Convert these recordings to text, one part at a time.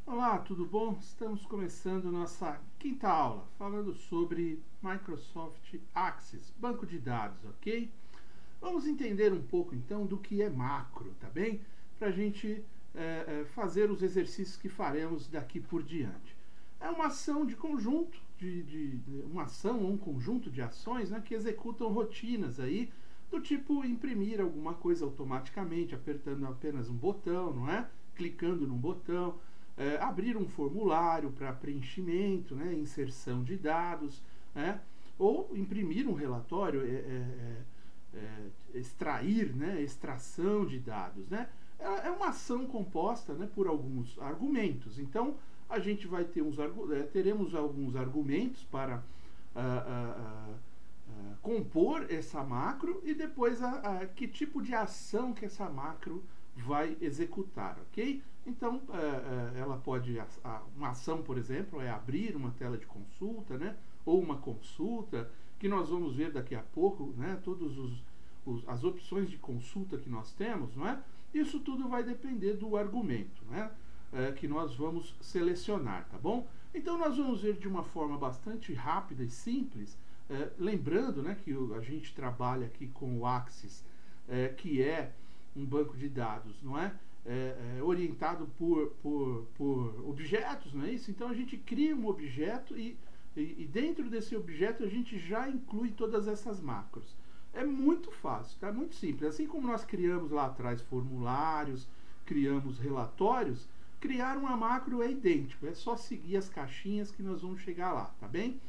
Olá, tudo bom? Estamos começando nossa quinta aula, falando sobre Microsoft Access, banco de dados, ok? Vamos entender um pouco então do que é macro, tá bem? Para a gente fazer os exercícios que faremos daqui por diante. É uma ação de conjunto, uma ação ou um conjunto de ações, né, que executam rotinas aí, do tipo imprimir alguma coisa automaticamente, apertando apenas um botão, não é? Clicando num botão. Abrir um formulário para preenchimento, né, inserção de dados, né, ou imprimir um relatório, extrair, né, extração de dados. Né, é uma ação composta, né, por alguns argumentos. Então, a gente vai ter teremos alguns argumentos para compor essa macro e depois que tipo de ação que essa macro vai executar, ok? Então, ela pode, uma ação, por exemplo, é abrir uma tela de consulta, né? Ou uma consulta, que nós vamos ver daqui a pouco, né? Todas as opções de consulta que nós temos, não é? Isso tudo vai depender do argumento, né? Que nós vamos selecionar, tá bom? Então, nós vamos ver de uma forma bastante rápida e simples, lembrando, né, que a gente trabalha aqui com o Access, que é um banco de dados, não é? Orientado por objetos, não é isso? Então a gente cria um objeto e dentro desse objeto a gente já inclui todas essas macros. É muito fácil, tá? Muito simples. Assim como nós criamos lá atrás formulários, criamos relatórios, criar uma macro é idêntico. É só seguir as caixinhas que nós vamos chegar lá, tá bem?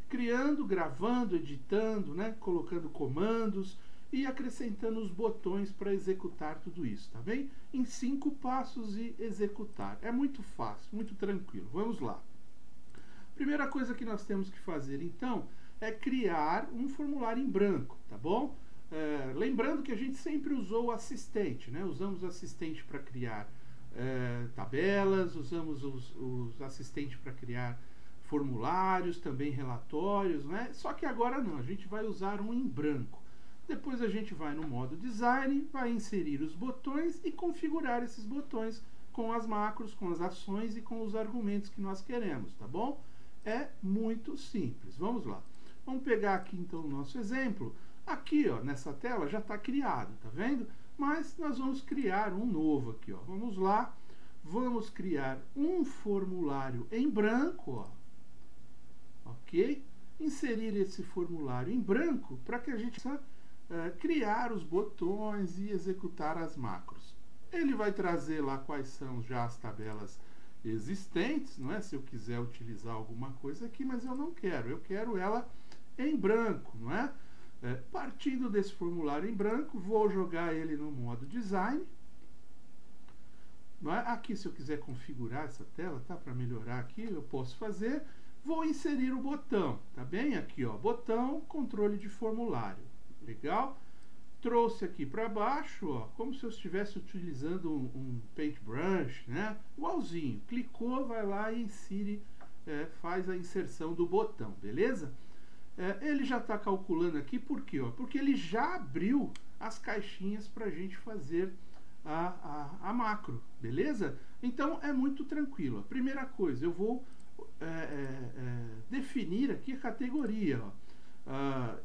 Criando, gravando, editando, né? Colocando comandos e acrescentando os botões para executar tudo isso, tá bem? Em 5 passos e executar. É muito fácil, muito tranquilo. Vamos lá. Primeira coisa que nós temos que fazer, então, é criar um formulário em branco, tá bom? Lembrando que a gente sempre usou o assistente, né? Usamos o assistente para criar tabelas, usamos os assistentes para criar formulários, também relatórios, né? Só que agora não, a gente vai usar um em branco. Depois a gente vai no modo design, vai inserir os botões e configurar esses botões com as macros, com as ações e com os argumentos que nós queremos, tá bom? É muito simples. Vamos lá. Vamos pegar aqui então o nosso exemplo. Aqui, ó, nessa tela já está criado, tá vendo? Mas nós vamos criar um novo aqui, ó. Vamos lá. Vamos criar um formulário em branco, ó. Ok? Inserir esse formulário em branco para que a gente possa criar os botões e executar as macros. Ele vai trazer lá quais são já as tabelas existentes, não é? Se eu quiser utilizar alguma coisa aqui, mas eu não quero. Eu quero ela em branco, não é? Partindo desse formulário em branco, vou jogar ele no modo design. Não é? Aqui, se eu quiser configurar essa tela, tá? Para melhorar aqui, eu posso fazer. Vou inserir o botão, tá bem? Aqui, ó, botão, controle de formulário. Legal? Trouxe aqui para baixo, ó, como se eu estivesse utilizando um paintbrush, né? Igualzinho. Clicou, vai lá e insere, faz a inserção do botão, beleza? Ele já está calculando aqui, por quê? Ó? Porque ele já abriu as caixinhas para a gente fazer a macro, beleza? Então é muito tranquilo. A primeira coisa, eu vou definir aqui a categoria, ó.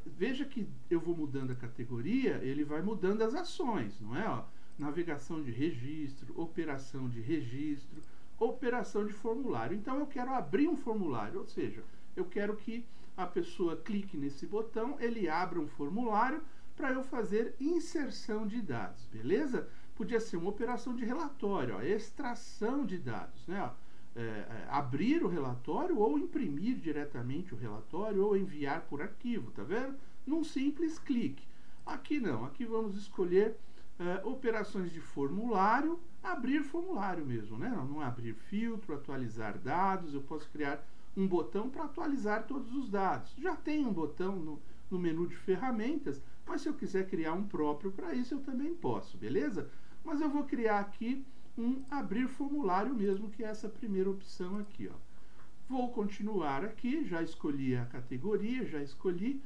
Veja que eu vou mudando a categoria, ele vai mudando as ações, não é? Ó, navegação de registro, operação de registro, operação de formulário. Então eu quero abrir um formulário, ou seja, eu quero que a pessoa clique nesse botão, ele abra um formulário para eu fazer inserção de dados, beleza? Podia ser uma operação de relatório, ó, extração de dados, né? Ó, abrir o relatório ou imprimir diretamente o relatório ou enviar por arquivo, tá vendo? Num simples clique. Aqui não, aqui vamos escolher operações de formulário, abrir formulário mesmo, né? Não abrir filtro, atualizar dados, eu posso criar um botão para atualizar todos os dados. Já tem um botão no menu de ferramentas, mas se eu quiser criar um próprio para isso, eu também posso, beleza? Mas eu vou criar aqui um abrir formulário mesmo, que é essa primeira opção aqui, ó. Vou continuar aqui, já escolhi a categoria, já escolhi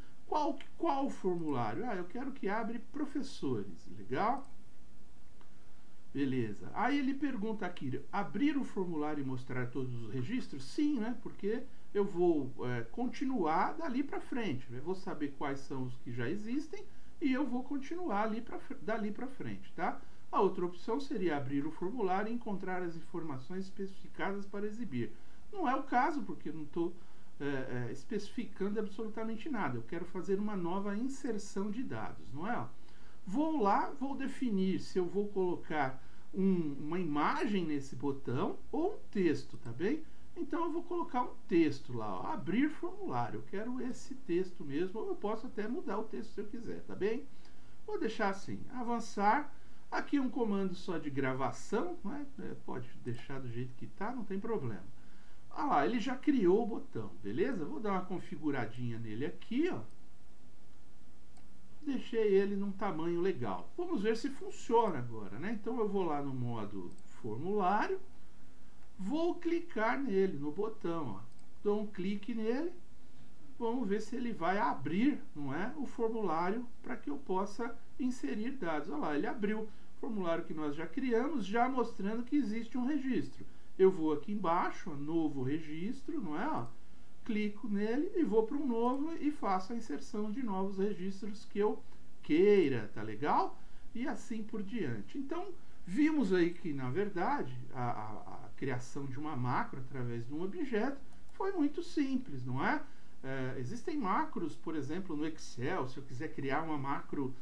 qual formulário. Eu quero que abre professores, legal? Beleza. Aí ele pergunta aqui, abrir o formulário e mostrar todos os registros? Sim, né? Porque eu vou continuar dali para frente. Eu vou saber quais são os que já existem e eu vou continuar dali para frente, tá? A outra opção seria abrir o formulário e encontrar as informações especificadas para exibir. Não é o caso, porque eu não estou especificando absolutamente nada. Eu quero fazer uma nova inserção de dados, não é? Vou lá, vou definir se eu vou colocar uma imagem nesse botão ou um texto, tá bem? Então eu vou colocar um texto lá, ó, abrir formulário. Eu quero esse texto mesmo, ou eu posso até mudar o texto se eu quiser, tá bem? Vou deixar assim, avançar. Aqui um comando só de gravação, né? Pode deixar do jeito que tá, não tem problema. Ah lá, ele já criou o botão, beleza? Vou dar uma configuradinha nele aqui, ó. Deixei ele num tamanho legal. Vamos ver se funciona agora, né? Então eu vou lá no modo formulário, vou clicar nele, no botão, ó. Dou um clique nele, vamos ver se ele vai abrir, não é, o formulário para que eu possa inserir dados. Olha lá, ele abriu o formulário que nós já criamos, já mostrando que existe um registro. Eu vou aqui embaixo, ó, novo registro, não é, ó. Clico nele e vou para um novo e faço a inserção de novos registros que eu queira, tá legal? E assim por diante. Então, vimos aí que, na verdade, a criação de uma macro através de um objeto foi muito simples, não é? Existem macros, por exemplo, no Excel, se eu quiser criar uma macro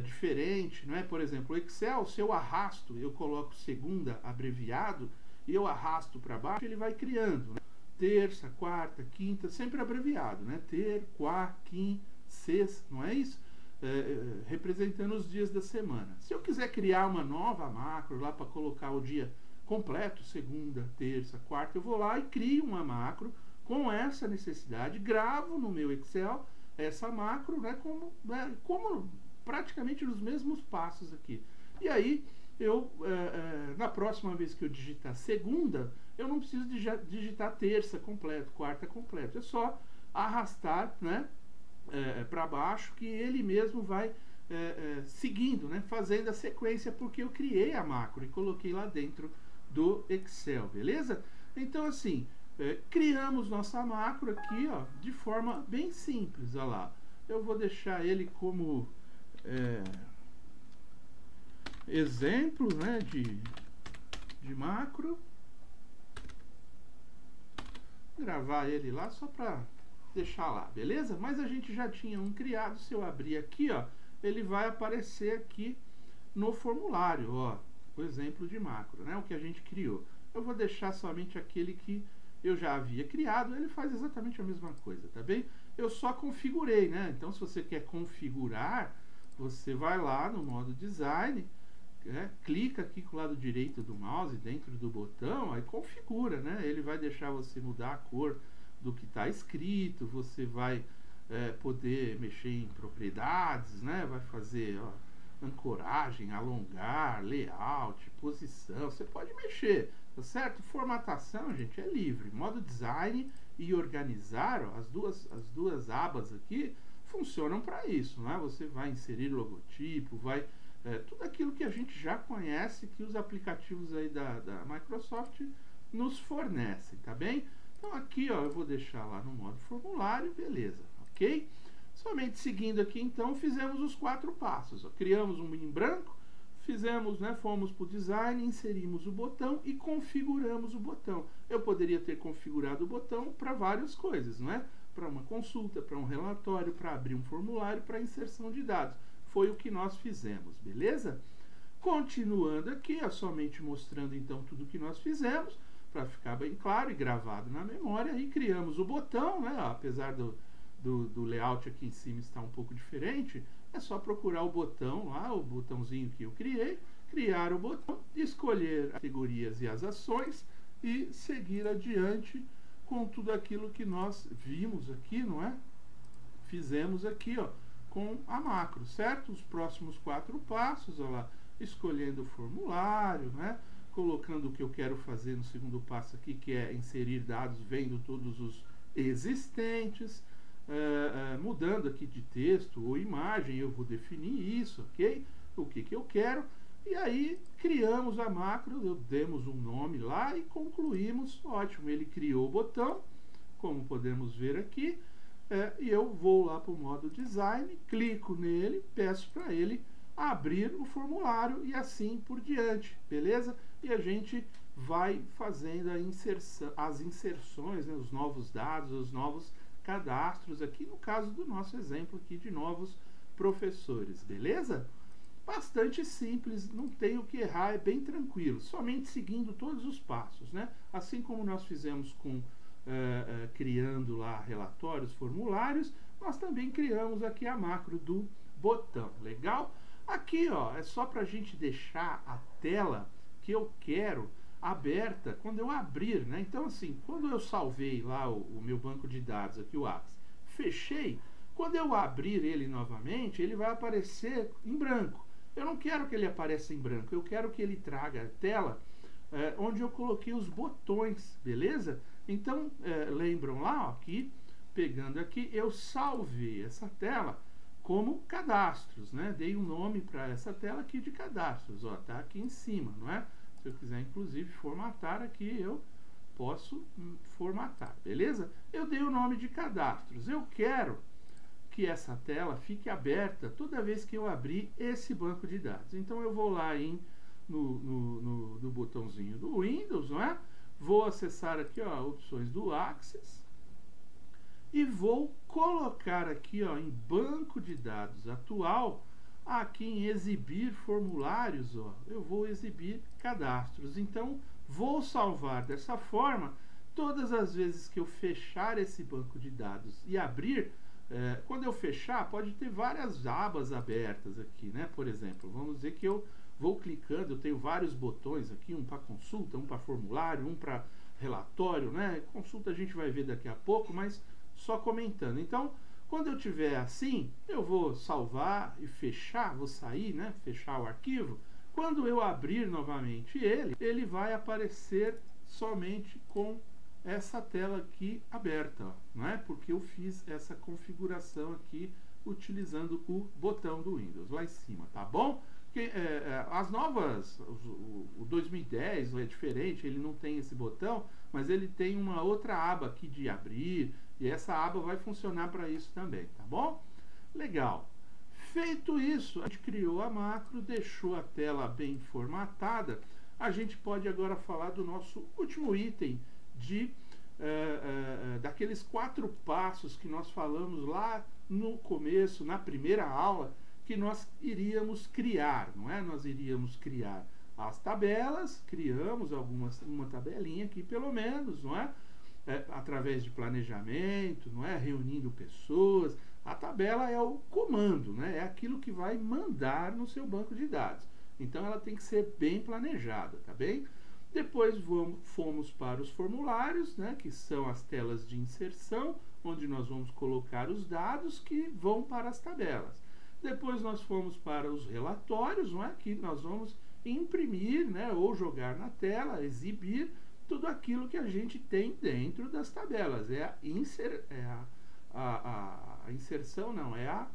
diferente, não é? Por exemplo, o Excel, se eu arrasto, eu coloco segunda abreviado e eu arrasto para baixo, ele vai criando, né? Terça, quarta, quinta, sempre abreviado, né? Ter, qua, quim, sexta, não é isso? Representando os dias da semana. Se eu quiser criar uma nova macro lá para colocar o dia completo, segunda, terça, quarta, eu vou lá e crio uma macro com essa necessidade, gravo no meu Excel essa macro, né, como praticamente nos mesmos passos aqui. E aí, na próxima vez que eu digitar segunda, eu não preciso digitar terça completo, quarta completo. É só arrastar, né, para baixo, que ele mesmo vai seguindo, né, fazendo a sequência, porque eu criei a macro e coloquei lá dentro do Excel, beleza? Então, assim, criamos nossa macro aqui, ó, de forma bem simples, olha lá. Eu vou deixar ele como exemplo, né, de macro. Gravar ele lá só para deixar lá, beleza? Mas a gente já tinha um criado. Se eu abrir aqui, ó, ele vai aparecer aqui no formulário, ó, o exemplo de macro, né, o que a gente criou. Eu vou deixar somente aquele que eu já havia criado. Ele faz exatamente a mesma coisa, tá bem? Eu só configurei, né? Então, se você quer configurar, você vai lá no modo design, clica aqui com o lado direito do mouse, dentro do botão, aí configura, né? Ele vai deixar você mudar a cor do que está escrito, você vai poder mexer em propriedades, né? Vai fazer, ó, ancoragem, alongar, layout, posição, você pode mexer, tá certo? Formatação, gente, é livre. Modo design e organizar, ó, as duas abas aqui funcionam para isso, né? Você vai inserir logotipo, vai tudo aquilo que a gente já conhece, que os aplicativos aí da Microsoft nos fornecem, tá bem? Então aqui, ó, eu vou deixar lá no modo formulário, beleza, ok? Somente seguindo aqui, então, fizemos os 4 passos, ó. Criamos um em branco, fizemos, né, fomos para o design, inserimos o botão e configuramos o botão. Eu poderia ter configurado o botão para várias coisas, não é? Para uma consulta, para um relatório, para abrir um formulário, para inserção de dados. Foi o que nós fizemos, beleza? Continuando aqui, somente mostrando então tudo que nós fizemos, para ficar bem claro e gravado na memória, e criamos o botão, né? Apesar do layout aqui em cima estar um pouco diferente, é só procurar o botão lá, o botãozinho que eu criei, criar o botão, escolher as categorias e as ações e seguir adiante com tudo aquilo que nós vimos aqui, não é? Fizemos aqui, ó, com a macro, certo? Os próximos 4 passos, ó lá, escolhendo o formulário, né? Colocando o que eu quero fazer no segundo passo aqui, que é inserir dados, vendo todos os existentes, mudando aqui de texto ou imagem, eu vou definir isso, ok? O que eu quero, E aí criamos a macro, demos um nome lá e concluímos. Ótimo, ele criou o botão, como podemos ver aqui. E eu vou lá para o modo design, clico nele, peço para ele abrir o formulário e assim por diante, beleza? E a gente vai fazendo as inserções, né, os novos dados, os novos cadastros aqui, no caso do nosso exemplo aqui de novos professores, beleza? Bastante simples, não tem o que errar, é bem tranquilo, somente seguindo todos os passos, né? Assim como nós fizemos com criando lá relatórios, formulários, nós também criamos aqui a macro do botão, legal? Aqui, ó, é só para a gente deixar a tela que eu quero aberta quando eu abrir, né? Então, assim, quando eu salvei lá o meu banco de dados aqui, o Axis, fechei, quando eu abrir ele novamente, ele vai aparecer em branco. Eu não quero que ele apareça em branco, eu quero que ele traga a tela onde eu coloquei os botões, beleza? Então, lembram lá, ó, que pegando aqui, eu salvei essa tela como cadastros, né? Dei um nome para essa tela aqui de cadastros, ó, tá aqui em cima, não é? Se eu quiser, inclusive, formatar aqui, eu posso formatar, beleza? Eu dei o nome de cadastros. Eu quero que essa tela fique aberta toda vez que eu abrir esse banco de dados. Então, eu vou lá no botãozinho do Windows, não é? Vou acessar aqui, ó, opções do Axis e vou colocar aqui, ó, em banco de dados atual, aqui em exibir formulários, ó, eu vou exibir cadastros. Então, vou salvar dessa forma. Todas as vezes que eu fechar esse banco de dados e abrir, quando eu fechar, pode ter várias abas abertas aqui, né? Por exemplo, vamos dizer que eu vou clicando, eu tenho vários botões aqui, um para consulta, um para formulário, um para relatório, né? Consulta a gente vai ver daqui a pouco, mas só comentando. Então, quando eu tiver assim, eu vou salvar e fechar, vou sair, né? Fechar o arquivo. Quando eu abrir novamente ele vai aparecer somente com essa tela aqui aberta, ó, não é? Porque eu fiz essa configuração aqui utilizando o botão do Windows lá em cima, tá bom? Porque, as novas, o 2010 é diferente, ele não tem esse botão, mas ele tem uma outra aba aqui de abrir, e essa aba vai funcionar para isso também, tá bom? Legal. Feito isso, a gente criou a macro, deixou a tela bem formatada, a gente pode agora falar do nosso último item daqueles 4 passos que nós falamos lá no começo, na primeira aula, que nós iríamos criar, não é? Nós iríamos criar as tabelas, criamos uma tabelinha aqui pelo menos, não é? Através de planejamento, não é? Reunindo pessoas. A tabela é o comando, né? É aquilo que vai mandar no seu banco de dados. Então ela tem que ser bem planejada, tá bem? Depois fomos para os formulários, né? Que são as telas de inserção, onde nós vamos colocar os dados que vão para as tabelas. Depois nós fomos para os relatórios, não é? Que nós vamos imprimir, né? Ou jogar na tela, exibir tudo aquilo que a gente tem dentro das tabelas. É a inserção, não, é a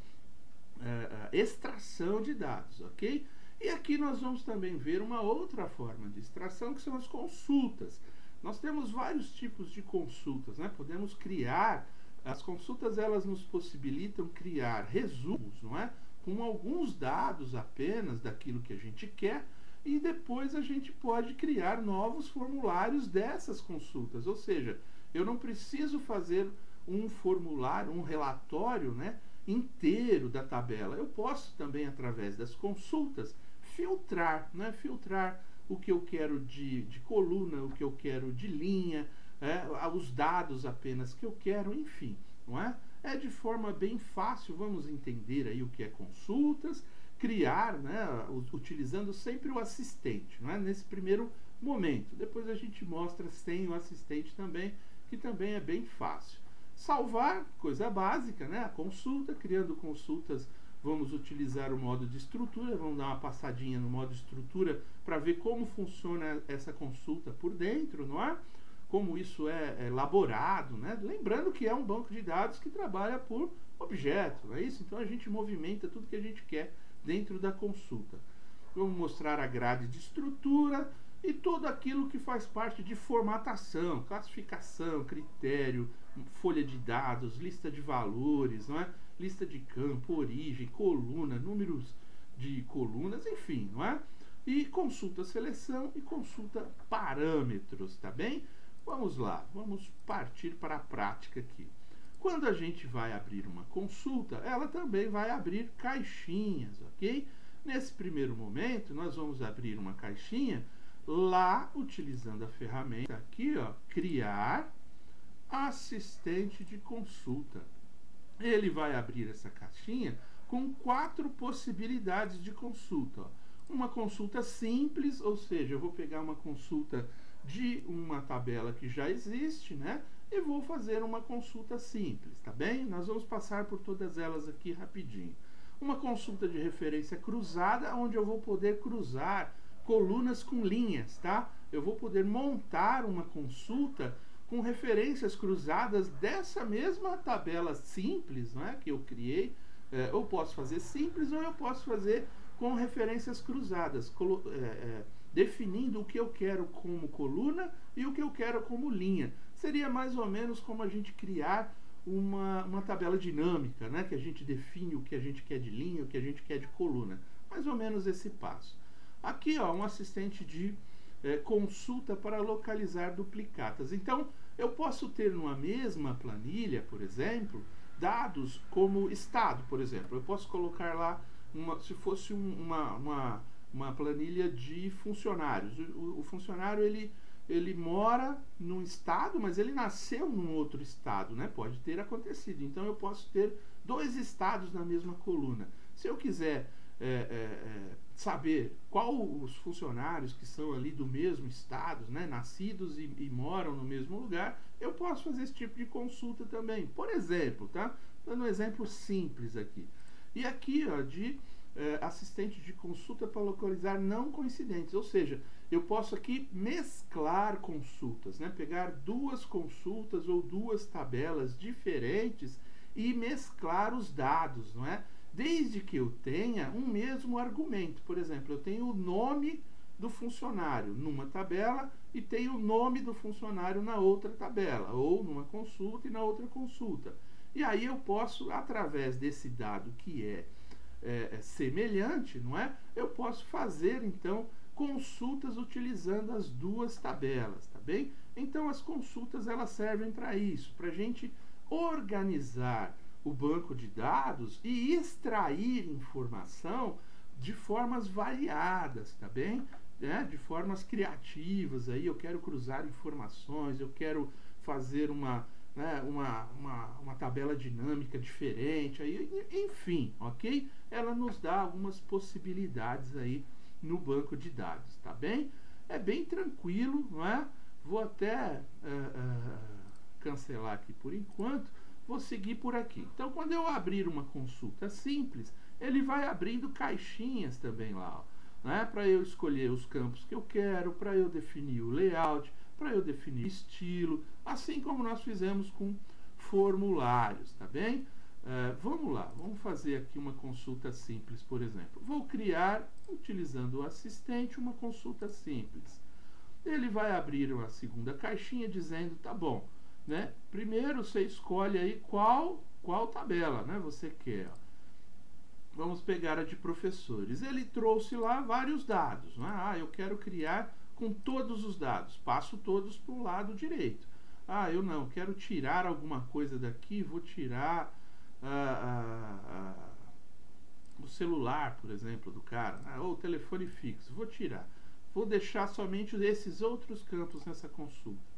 extração de dados, ok? E aqui nós vamos também ver uma outra forma de extração, que são as consultas. Nós temos vários tipos de consultas, né? Podemos criar, as consultas elas nos possibilitam criar resumos, não é? Com alguns dados apenas daquilo que a gente quer, e depois a gente pode criar novos formulários dessas consultas. Ou seja, eu não preciso fazer um formulário, um relatório, né, inteiro da tabela. Eu posso também, através das consultas, filtrar, né, filtrar o que eu quero de coluna, o que eu quero de linha, os dados apenas que eu quero, enfim, não é? É de forma bem fácil, vamos entender aí o que é consultas, criar, né, utilizando sempre o assistente, não é? Nesse primeiro momento. Depois a gente mostra sem o assistente também, que também é bem fácil. Salvar, coisa básica, né? A consulta, criando consultas, vamos utilizar o modo de estrutura, vamos dar uma passadinha no modo estrutura para ver como funciona essa consulta por dentro, não é? Como isso é elaborado, né? Lembrando que é um banco de dados que trabalha por objeto, não é isso? Então a gente movimenta tudo que a gente quer dentro da consulta. vamos mostrar a grade de estrutura e tudo aquilo que faz parte de formatação, classificação, critério, folha de dados, lista de valores, não é? Lista de campo, origem, coluna, números de colunas, enfim, não é? E consulta seleção e consulta parâmetros, tá bem? Vamos lá, vamos partir para a prática aqui. Quando a gente vai abrir uma consulta, ela também vai abrir caixinhas, ok? Nesse primeiro momento, nós vamos abrir uma caixinha lá, utilizando a ferramenta aqui, ó, criar assistente de consulta. Ele vai abrir essa caixinha com 4 possibilidades de consulta, ó. Uma consulta simples, ou seja, eu vou pegar uma consulta de uma tabela que já existe, né? E vou fazer uma consulta simples, tá bem? Nós vamos passar por todas elas aqui rapidinho. Uma consulta de referência cruzada, onde eu vou poder cruzar colunas com linhas, tá? Eu vou poder montar uma consulta com referências cruzadas dessa mesma tabela simples, né, que eu criei. Eu posso fazer simples ou eu posso fazer com referências cruzadas, definindo o que eu quero como coluna e o que eu quero como linha. Seria mais ou menos como a gente criar uma tabela dinâmica, né? Que a gente define o que a gente quer de linha, o que a gente quer de coluna. Mais ou menos esse passo. Aqui, ó, um assistente de consulta para localizar duplicatas. Então, eu posso ter numa mesma planilha, por exemplo, dados como estado, por exemplo. Eu posso colocar lá, se fosse uma planilha de funcionários. O funcionário, ele mora num estado, mas ele nasceu num outro estado, né? Pode ter acontecido. Então, eu posso ter 2 estados na mesma coluna. Se eu quiser saber qual os funcionários que são ali do mesmo estado, né, nascidos e moram no mesmo lugar, eu posso fazer esse tipo de consulta também. Por exemplo, tá? Dando um exemplo simples aqui. E aqui, ó, de assistente de consulta para localizar não coincidentes, ou seja, eu posso aqui mesclar consultas, né? Pegar 2 consultas ou 2 tabelas diferentes e mesclar os dados, não é? Desde que eu tenha um mesmo argumento. Por exemplo, eu tenho o nome do funcionário numa tabela e tenho o nome do funcionário na outra tabela, ou numa consulta e na outra consulta. E aí eu posso, através desse dado que é semelhante, não é? Eu posso fazer, então, consultas utilizando as 2 tabelas, tá bem? Então, as consultas, elas servem para isso, para a gente organizar o banco de dados e extrair informação de formas variadas, tá bem? De formas criativas. Aí eu quero cruzar informações, eu quero fazer uma tabela dinâmica diferente, aí, enfim, ok? Ela nos dá algumas possibilidades aí no banco de dados, tá bem? É bem tranquilo, não é? Vou até cancelar aqui por enquanto. Vou seguir por aqui. Então, quando eu abrir uma consulta simples, ele vai abrindo caixinhas também lá, né? Para eu escolher os campos que eu quero, para eu definir o layout, para eu definir estilo, assim como nós fizemos com formulários, tá bem? Vamos lá, vamos fazer aqui uma consulta simples, por exemplo. Vou criar, utilizando o assistente, uma consulta simples. Ele vai abrir uma segunda caixinha dizendo, tá bom, né? Primeiro você escolhe aí qual tabela, né, você quer. Ó. Vamos pegar a de professores. Ele trouxe lá vários dados, né? Eu quero criar com todos os dados. Passo todos para o lado direito. Eu não, quero tirar alguma coisa daqui, vou tirar o celular, por exemplo, do cara, né? Ou o telefone fixo, vou tirar. Vou deixar somente esses outros campos nessa consulta.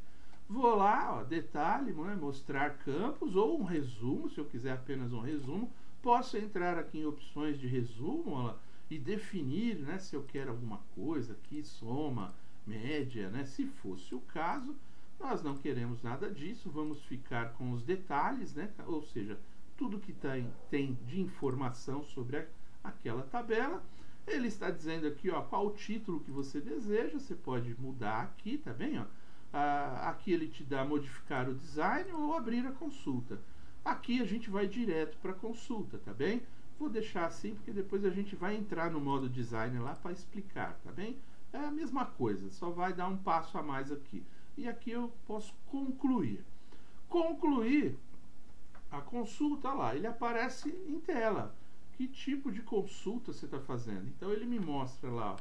Vou lá, ó, detalhe, né, mostrar campos ou um resumo, se eu quiser apenas um resumo. Posso entrar aqui em opções de resumo, ó, e definir, né, se eu quero alguma coisa aqui, soma, média, né, se fosse o caso. Nós não queremos nada disso, vamos ficar com os detalhes, né, ou seja, tudo que tem de informação sobre aquela tabela. Ele está dizendo aqui, ó, qual o título que você deseja, você pode mudar aqui, tá bem, ó. Aqui ele te dá modificar o design ou abrir a consulta. Aqui a gente vai direto para a consulta, tá bem? Vou deixar assim porque depois a gente vai entrar no modo design lá para explicar, tá bem? É a mesma coisa, só vai dar um passo a mais aqui. E aqui eu posso concluir. Concluir a consulta lá, ele aparece em tela. Que tipo de consulta você está fazendo? Então ele me mostra lá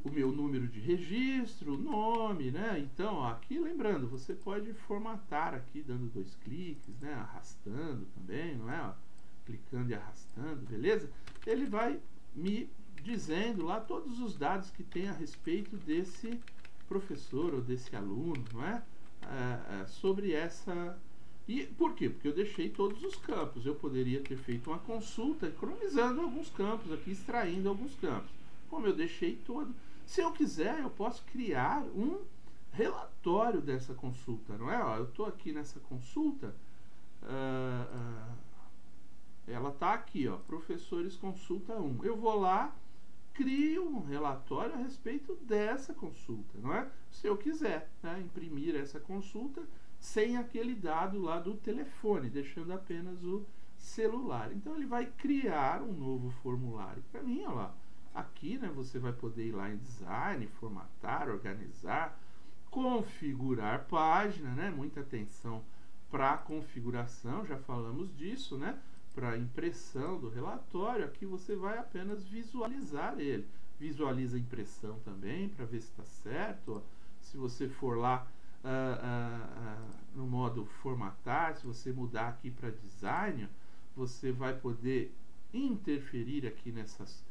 o meu número de registro, o nome, né? Então, aqui lembrando, você pode formatar aqui dando 2 cliques, né? Arrastando também, não é? Ó, clicando e arrastando, beleza? Ele vai me dizendo lá todos os dados que tem a respeito desse professor ou desse aluno, não é? Sobre essa... E por quê? Porque eu deixei todos os campos. Eu poderia ter feito uma consulta economizando alguns campos aqui, extraindo alguns campos. Como eu deixei todo... Se eu quiser, eu posso criar um relatório dessa consulta, não é? Ó, eu estou aqui nessa consulta, ela está aqui, ó, professores consulta 1. Eu vou lá, crio um relatório a respeito dessa consulta, não é? Se eu quiser, né, imprimir essa consulta sem aquele dado lá do telefone, deixando apenas o celular. Então ele vai criar um novo formulário para mim, ó lá. Aqui, né, você vai poder ir lá em design, formatar, organizar, configurar página, né? Muita atenção para a configuração, já falamos disso, né? Para a impressão do relatório, aqui você vai apenas visualizar ele. Visualiza a impressão também, para ver se está certo. Ó. Se você for lá no modo formatar, se você mudar aqui para design, você vai poder interferir aqui nessas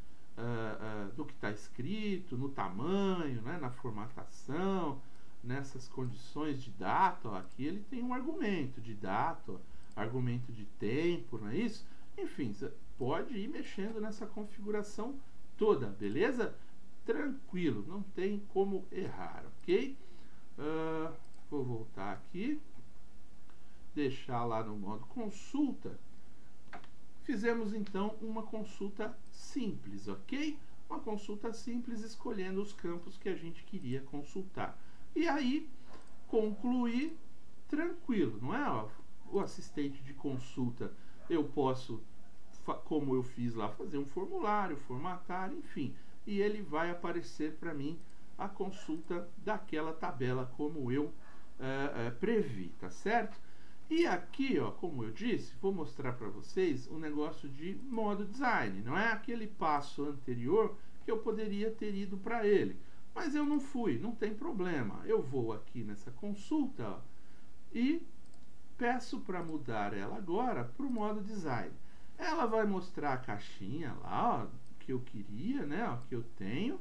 do que está escrito, no tamanho, né, na formatação, nessas condições de data. Ó, aqui ele tem um argumento de data, ó, argumento de tempo, não é isso? Enfim, você pode ir mexendo nessa configuração toda, beleza? Tranquilo, não tem como errar, ok? Vou voltar aqui, deixar lá no modo consulta. Fizemos então uma consulta simples, ok? Uma consulta simples escolhendo os campos que a gente queria consultar. E aí, concluir tranquilo, não é? Ó, o assistente de consulta, eu posso, como eu fiz lá, fazer um formulário, formatar, enfim. E ele vai aparecer para mim a consulta daquela tabela como eu previ, tá certo? E aqui, ó, como eu disse, vou mostrar para vocês um negócio de modo design. Não é aquele passo anterior que eu poderia ter ido para ele. Mas eu não fui, não tem problema. Eu vou aqui nessa consulta, ó, e peço para mudar ela agora para o modo design. Ela vai mostrar a caixinha lá, ó, que eu queria, né, ó, que eu tenho.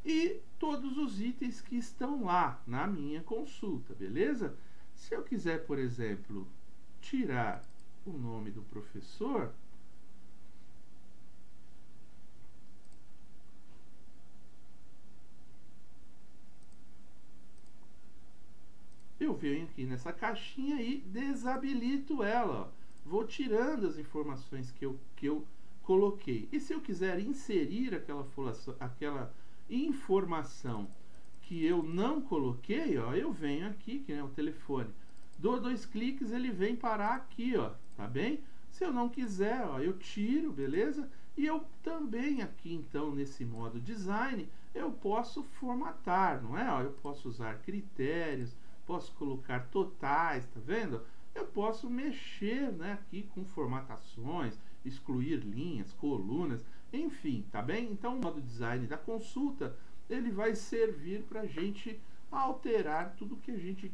E todos os itens que estão lá na minha consulta, beleza? Se eu quiser, por exemplo, tirar o nome do professor, eu venho aqui nessa caixinha e desabilito ela. Ó. Vou tirando as informações que eu coloquei. E se eu quiser inserir aquela informação que eu não coloquei, ó, eu venho aqui, que é o telefone, dou 2 cliques, ele vem parar aqui, ó, tá bem? Se eu não quiser, ó, eu tiro, beleza? E eu também aqui, então, nesse modo design, eu posso formatar, não é? Ó, eu posso usar critérios, posso colocar totais, tá vendo? Eu posso mexer, né, aqui com formatações, excluir linhas, colunas, enfim, tá bem? Então, o modo design da consulta, ele vai servir para a gente alterar tudo que a gente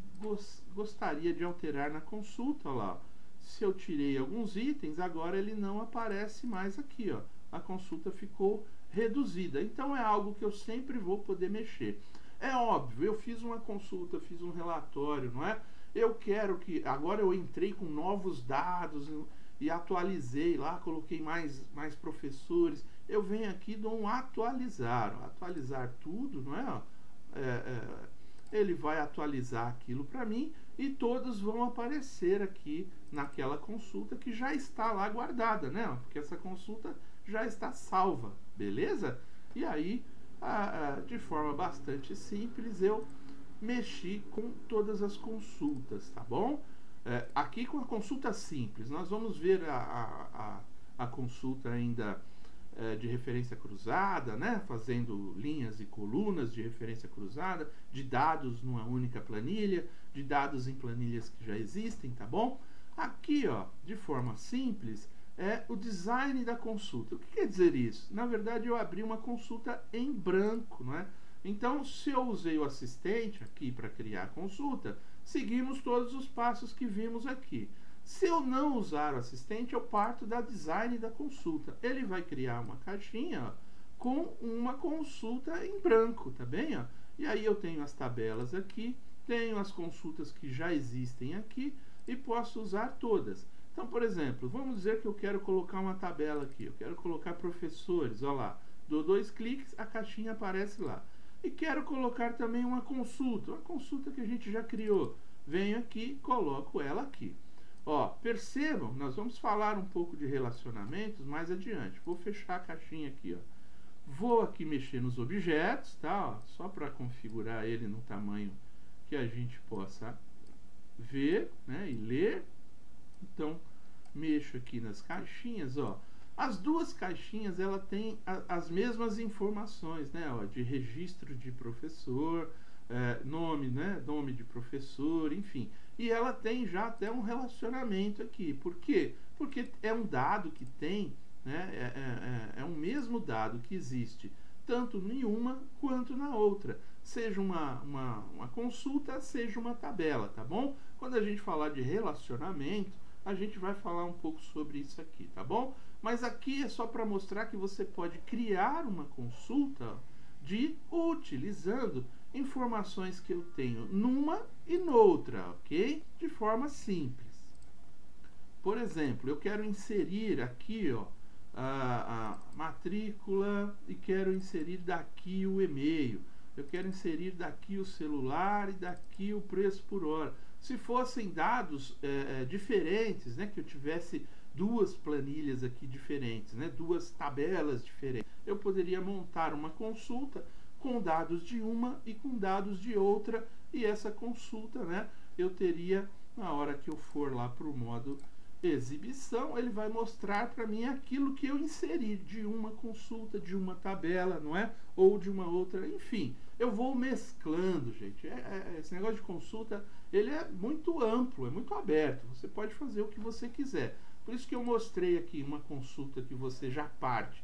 gostaria de alterar na consulta. Ó lá. Se eu tirei alguns itens, agora ele não aparece mais aqui. Ó. A consulta ficou reduzida. Então é algo que eu sempre vou poder mexer. É óbvio, eu fiz uma consulta, fiz um relatório, não é? Eu quero que... Agora eu entrei com novos dados e atualizei lá, coloquei mais professores. Eu venho aqui e dou um atualizar. Ó, atualizar tudo, não é? Ele vai atualizar aquilo para mim e todos vão aparecer aqui naquela consulta que já está lá guardada, né? Porque essa consulta já está salva, beleza? E aí, de forma bastante simples, eu mexi com todas as consultas, tá bom? Aqui com a consulta simples, nós vamos ver a consulta ainda de referência cruzada, né? Fazendo linhas e colunas de referência cruzada, de dados numa única planilha, de dados em planilhas que já existem, tá bom? Aqui, ó, de forma simples, é o design da consulta. O que quer dizer isso? Na verdade, eu abri uma consulta em branco, não é? Então, se eu usei o assistente aqui para criar a consulta, seguimos todos os passos que vimos aqui. Se eu não usar o assistente, eu parto da design da consulta. Ele vai criar uma caixinha, ó, com uma consulta em branco, tá bem? Ó? E aí eu tenho as tabelas aqui, tenho as consultas que já existem aqui e posso usar todas. Então, por exemplo, vamos dizer que eu quero colocar uma tabela aqui. Eu quero colocar professores, olha lá. Dou 2 cliques, a caixinha aparece lá. E quero colocar também uma consulta que a gente já criou. Venho aqui, coloco ela aqui. Ó, percebam, nós vamos falar um pouco de relacionamentos mais adiante. Vou fechar a caixinha aqui, ó. Vou aqui mexer nos objetos, tá? Ó, só para configurar ele no tamanho que a gente possa ver, né, e ler. Então, mexo aqui nas caixinhas, ó. As duas caixinhas, ela tem as mesmas informações, né, ó, de registro de professor, nome, né, nome de professor, enfim. E ela tem já até um relacionamento aqui. Por quê? Porque é um dado que tem, né, é um mesmo dado que existe tanto em uma quanto na outra. Seja uma consulta, seja uma tabela, tá bom? Quando a gente falar de relacionamento, a gente vai falar um pouco sobre isso aqui, tá bom? Mas aqui é só para mostrar que você pode criar uma consulta utilizando informações que eu tenho numa e noutra, ok? De forma simples. Por exemplo, eu quero inserir aqui, ó, a matrícula e quero inserir daqui o e-mail. Eu quero inserir daqui o celular e daqui o preço por hora. Se fossem dados diferentes, né, que eu tivesse duas planilhas aqui diferentes, né, duas tabelas diferentes, eu poderia montar uma consulta com dados de uma e com dados de outra, e essa consulta, né, eu teria, na hora que eu for lá para o modo exibição, ele vai mostrar para mim aquilo que eu inseri de uma consulta, de uma tabela, não é? Ou de uma outra, enfim. Eu vou mesclando, gente. Esse negócio de consulta, ele é muito amplo, é muito aberto. Você pode fazer o que você quiser. Por isso que eu mostrei aqui uma consulta que você já parte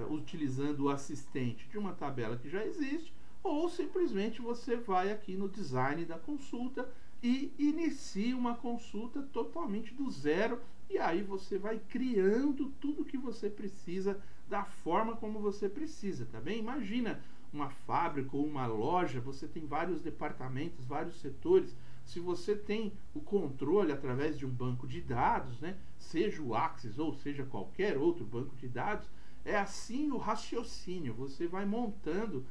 utilizando o assistente de uma tabela que já existe, ou simplesmente você vai aqui no design da consulta e inicia uma consulta totalmente do zero, e aí você vai criando tudo que você precisa da forma como você precisa, tá bem? Imagina uma fábrica ou uma loja, você tem vários departamentos, vários setores. Se você tem o controle através de um banco de dados, né, seja o Axis ou seja qualquer outro banco de dados, é assim o raciocínio. Você vai montando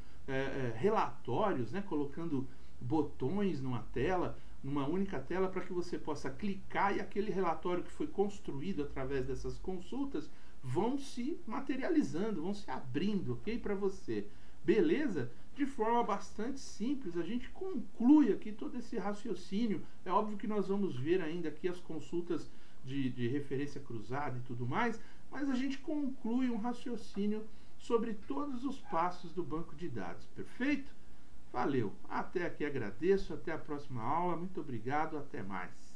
relatórios, né, colocando botões numa tela, numa única tela, para que você possa clicar e aquele relatório que foi construído através dessas consultas vão se materializando, vão se abrindo, ok? Para você. Beleza? De forma bastante simples, a gente conclui aqui todo esse raciocínio. É óbvio que nós vamos ver ainda aqui as consultas de referência cruzada e tudo mais, mas a gente conclui um raciocínio sobre todos os passos do banco de dados. Perfeito? Valeu, até aqui agradeço, até a próxima aula, muito obrigado, até mais.